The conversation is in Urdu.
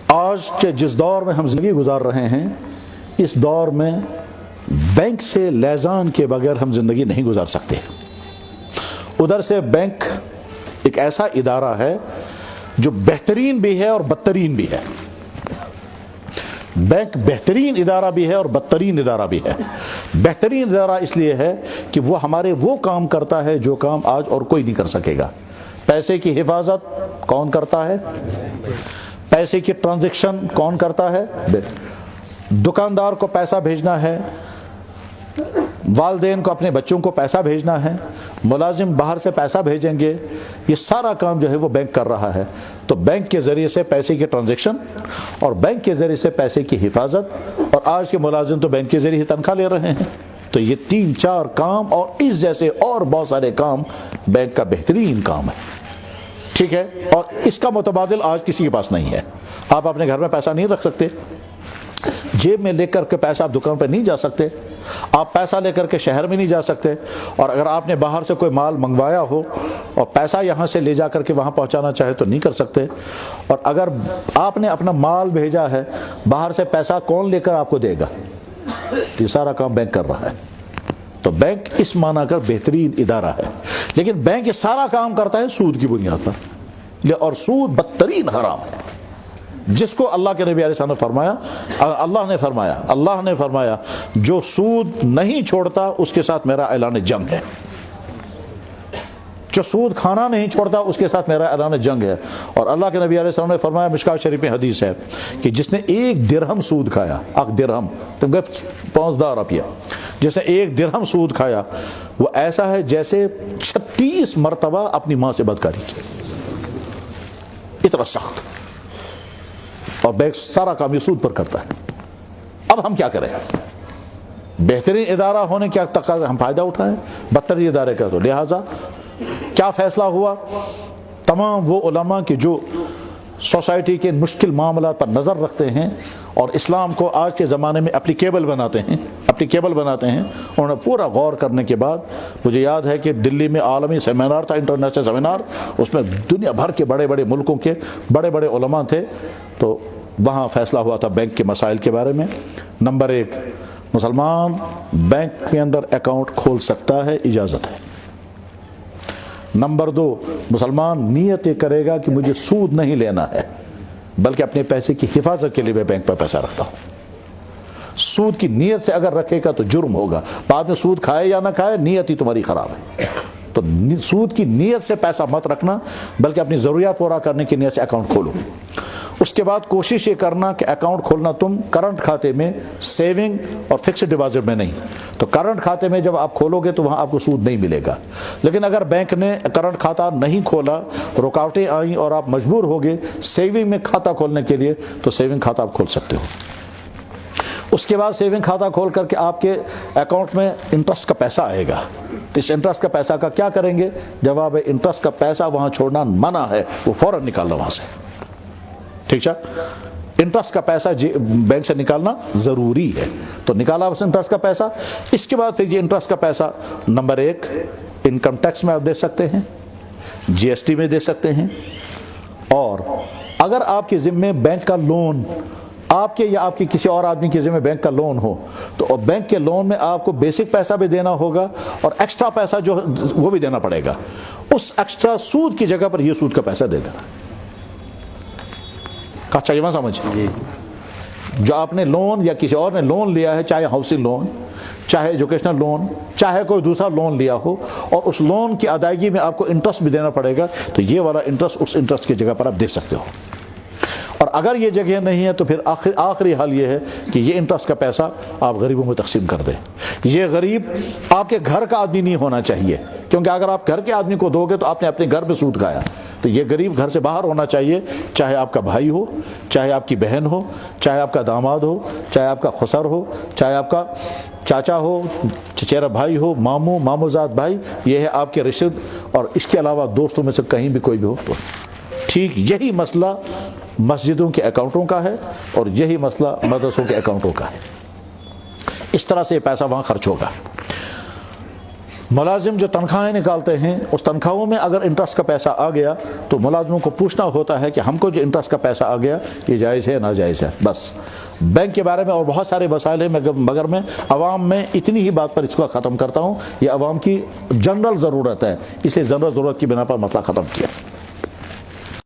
آج کے جس دور میں ہم زندگی گزار رہے ہیں، اس دور میں بینک سے لیزان کے بغیر ہم زندگی نہیں گزار سکتے۔ ادھر سے بینک ایک ایسا ادارہ ہے جو بہترین بھی ہے اور بدترین بھی ہے۔ بینک بہترین ادارہ بھی ہے اور بدترین ادارہ بھی ہے۔ بہترین ادارہ اس لیے ہے کہ وہ ہمارے وہ کام کرتا ہے جو کام آج اور کوئی نہیں کر سکے گا۔ پیسے کی حفاظت کون کرتا ہے؟ پیسے کی ٹرانزیکشن کون کرتا ہے؟ دکاندار کو پیسہ بھیجنا ہے، والدین کو اپنے بچوں کو پیسہ بھیجنا ہے، ملازم باہر سے پیسہ بھیجیں گے، یہ سارا کام جو ہے وہ بینک کر رہا ہے۔ تو بینک کے ذریعے سے پیسے کی ٹرانزیکشن اور بینک کے ذریعے سے پیسے کی حفاظت، اور آج کے ملازم تو بینک کے ذریعے تنخواہ لے رہے ہیں۔ تو یہ 3-4 کام اور اس جیسے اور بہت سارے کام بینک کا بہترین کام ہے، ٹھیک ہے؟ اور اس کا متبادل آج کسی کے پاس نہیں ہے۔ آپ اپنے گھر میں پیسہ نہیں رکھ سکتے، جیب میں لے کر کے پیسہ آپ دکان پہ نہیں جا سکتے، آپ پیسہ لے کر کے شہر میں نہیں جا سکتے، اور اگر آپ نے باہر سے کوئی مال منگوایا ہو اور پیسہ یہاں سے لے جا کر کے وہاں پہنچانا چاہے تو نہیں کر سکتے، اور اگر آپ نے اپنا مال بھیجا ہے باہر سے پیسہ کون لے کر آپ کو دے گا؟ یہ سارا کام بینک کر رہا ہے۔ تو بینک اس معنی کر بہترین ادارہ ہے، لیکن بینک یہ سارا کام کرتا ہے سود کی بنیاد پر، اور سود بدترین حرام ہے، جس کو اللہ کے نبی علیہ السلام نے فرمایا، اللہ نے فرمایا جو سود نہیں چھوڑتا اس کے ساتھ میرا اعلان جنگ ہے۔ جو سود کھانا نہیں چھوڑتا اس کے ساتھ میرا اعلان جنگ ہے۔ اور اللہ کے نبی علیہ السلام نے فرمایا، مشکوٰۃ شریف میں حدیث ہے کہ جس نے 1 درہم سود کھایا، 1 درہم تم گئے 15 روپیہ، جس نے 1 درہم سود کھایا، وہ ایسا ہے جیسے 36 مرتبہ اپنی ماں سے بدکاری کی۔ اتنا سخت، اور بینک سارا کام یہ سود پر کرتا ہے۔ اب ہم کیا کریں؟ بہترین ادارہ ہونے کیا تقاضا، ہم فائدہ اٹھائیں بدترین ادارے کا؟ تو لہٰذا کیا فیصلہ ہوا؟ تمام وہ علماء کے جو سوسائٹی کے مشکل معاملات پر نظر رکھتے ہیں اور اسلام کو آج کے زمانے میں اپلیکیبل بناتے ہیں، انہوں نے پورا غور کرنے کے بعد، مجھے یاد ہے کہ دلی میں عالمی سیمینار تھا، انٹرنیشنل سیمینار، اس میں دنیا بھر کے بڑے بڑے ملکوں کے بڑے بڑے علماء تھے، تو وہاں فیصلہ ہوا تھا بینک کے مسائل کے بارے میں۔ نمبر 1، مسلمان بینک کے اندر اکاؤنٹ کھول سکتا ہے، اجازت ہے۔ نمبر 2، مسلمان نیت یہ کرے گا کہ مجھے سود نہیں لینا ہے، بلکہ اپنے پیسے کی حفاظت کے لیے میں بینک پر پیسہ رکھتا ہوں۔ سود کی نیت سے اگر رکھے گا تو جرم ہوگا، بعد میں سود کھائے یا نہ کھائے، نیت ہی تمہاری خراب ہے۔ تو سود کی نیت سے پیسہ مت رکھنا، بلکہ اپنی ضروریات پورا کرنے کی نیت سے اکاؤنٹ کھولو۔ اس کے بعد کوشش یہ کرنا کہ اکاؤنٹ کھولنا تم کرنٹ کھاتے میں، سیونگ اور فکسڈ ڈپازٹ میں نہیں۔ تو کرنٹ کھاتے میں جب آپ کھولو گے تو وہاں آپ کو سود نہیں ملے گا، لیکن اگر بینک نے کرنٹ کھاتا نہیں کھولا، رکاوٹیں آئیں اور آپ مجبور ہو گئے سیونگ میں کھاتا کھولنے کے لیے، تو سیونگ کھاتا آپ کھول سکتے ہو۔ اس کے بعد سیونگ کھاتا کھول کر کے آپ کے اکاؤنٹ میں انٹرسٹ کا پیسہ آئے گا۔ اس انٹرسٹ کا پیسہ کا کیا کریں گے؟ جواب ہے انٹرسٹ کا پیسہ وہاں چھوڑنا منع ہے، وہ فوراً نکالنا وہاں سے، ٹھیک ہے؟ انٹرسٹ کا پیسہ بینک سے نکالنا ضروری ہے، تو نکالا بس انٹرسٹ کا پیسہ۔ اس کے بعد پھر یہ انٹرسٹ کا پیسہ نمبر 1 انکم ٹیکس میں آپ دے سکتے ہیں، جی ایس ٹی میں دے سکتے ہیں، اور اگر آپ کے ذمے بینک کا لون، آپ کے یا آپ کے کسی اور آدمی کے ذمہ بینک کا لون ہو، تو بینک کے لون میں آپ کو بیسک پیسہ بھی دینا ہوگا اور ایکسٹرا پیسہ جو وہ بھی دینا پڑے گا۔ اس ایکسٹرا سود کی جگہ پر یہ سود کا پیسہ دے دینا۔ کہا چاہیے سمجھ؟ جو آپ نے لون یا کسی اور نے لون لیا ہے، چاہے ہاؤسنگ لون، چاہے ایجوکیشنل لون، چاہے کوئی دوسرا لون لیا ہو، اور اس لون کی ادائیگی میں آپ کو انٹرسٹ بھی دینا پڑے گا، تو یہ والا انٹرسٹ اس انٹرسٹ کی جگہ پر آپ دے سکتے ہو۔ اور اگر یہ جگہ نہیں ہے تو پھر آخری حل یہ ہے کہ یہ انٹرسٹ کا پیسہ آپ غریبوں میں تقسیم کر دیں۔ یہ غریب آپ کے گھر کا آدمی نہیں ہونا چاہیے، کیونکہ اگر آپ گھر کے آدمی کو دو گے تو آپ نے اپنے گھر پہ سود کھایا۔ تو یہ غریب گھر سے باہر ہونا چاہیے، چاہے آپ کا بھائی ہو، چاہے آپ کی بہن ہو، چاہے آپ کا داماد ہو، چاہے آپ کا خسر ہو، چاہے آپ کا چاچا ہو، چچیرا بھائی ہو، ماموں زاد بھائی، یہ ہے آپ کے رشد، اور اس کے علاوہ دوستوں میں سے کہیں بھی کوئی بھی ہو تو ٹھیک۔ یہی مسئلہ مسجدوں کے اکاؤنٹوں کا ہے اور یہی مسئلہ مدرسوں کے اکاؤنٹوں کا ہے۔ اس طرح سے پیسہ وہاں خرچ ہوگا۔ ملازم جو تنخواہیں نکالتے ہیں اس تنخواہوں میں اگر انٹرسٹ کا پیسہ آ گیا تو ملازموں کو پوچھنا ہوتا ہے کہ ہم کو جو انٹرسٹ کا پیسہ آ گیا یہ جائز ہے یا ناجائز ہے. بس بینک کے بارے میں اور بہت سارے مسائل ہیں مگر میں عوام میں اتنی ہی بات پر اس کو ختم کرتا ہوں. یہ عوام کی جنرل ضرورت ہے، اس لیے جنرل ضرورت کی بنا پر مسئلہ ختم کیا.